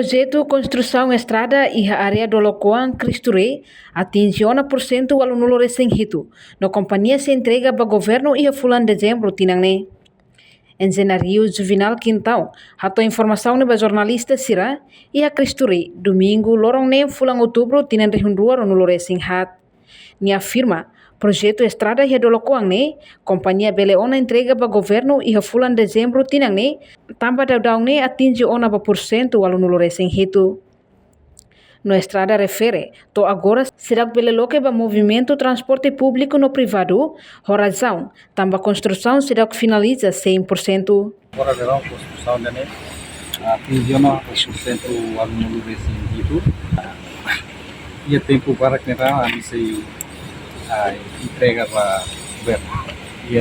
projeto construção estrada e a área do Locoan Cristure atinge 1% o aluno recém-hito. Na companhia se entrega para o governo e a fulan dezembro tinangne. Engenharia Juvenal Quintão, a informação para jornalista Sira e a Cristure, domingo, lorong nem fulan outubro tinan rehundua no recém-hat. Ni afirma, projeto estrada e do Locoan ne, companhia Beleona entrega para governo e a fulan dezembro tinangne, tambah daudang ne atinge 1% o aluno recém-hito. No estrada refere, to agora será que beleloque para movimento transporte público no privado, razão, também construção será que finaliza 100%. Agora verão construção dane atinge 1% o aluno recém-hito. E tempo para que a misi entrega para governo. E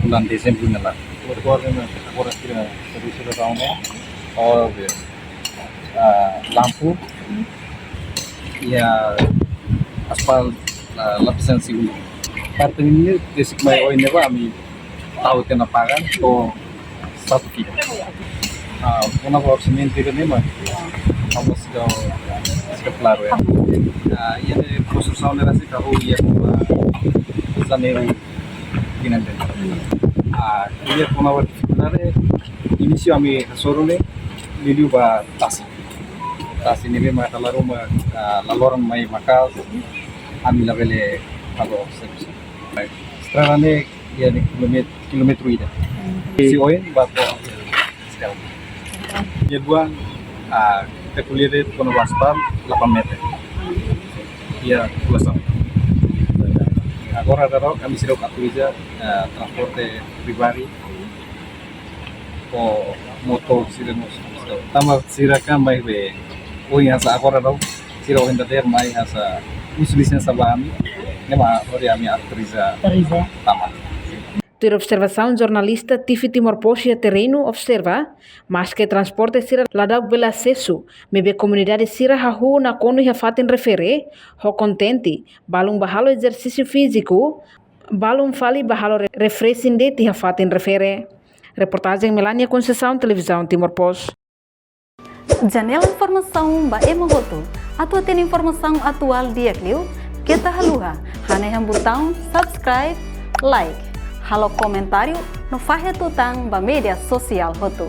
bulan Desember nela. Agora kira terus tahunnya, oh lampu. Ya aspal lapisan segundo. Parte ini basic mai oi neva ami tahu tena pagan to satu kilo. Una por semente ini mah kamu sudah claro ya. Ini construção nela sih kau ia janeiro dinante. Ia kuna war dificuldade inicio ami sorone miliu ba tas ini memang kalau rumah laloran mai makal ami labele kalau service. Sekarang ini ya ni kilometer ida. Si oin bato sekarang. Dia buang kita kuliah di kono aspal 8 meter. Iya kosong. Agora kami sudah atuiza transporte pribadi o motor siremos. Tama sirakan baik be. Oh asa agora sira o entender mais asa licença ba ami nema ori ami autoriza tama. Ter observação jornalista Tifi Timor Poste terreno observa, mas que transporte sira ladau bela acesso, mebe comunidade sira hahu na kono ia fatin refere, ho contente, balung bahalo exercício físico, balung fali bahalo refreshing de tia fatin refere. Reportagem Melania Conceição, Televisão Timor Poste. Janela informação ba emogoto. Atua tem informação atual dia kliu, kita haluha, hanai botão subscribe, like. Halo komentário no Fahe Tutang ba media sosial hotu.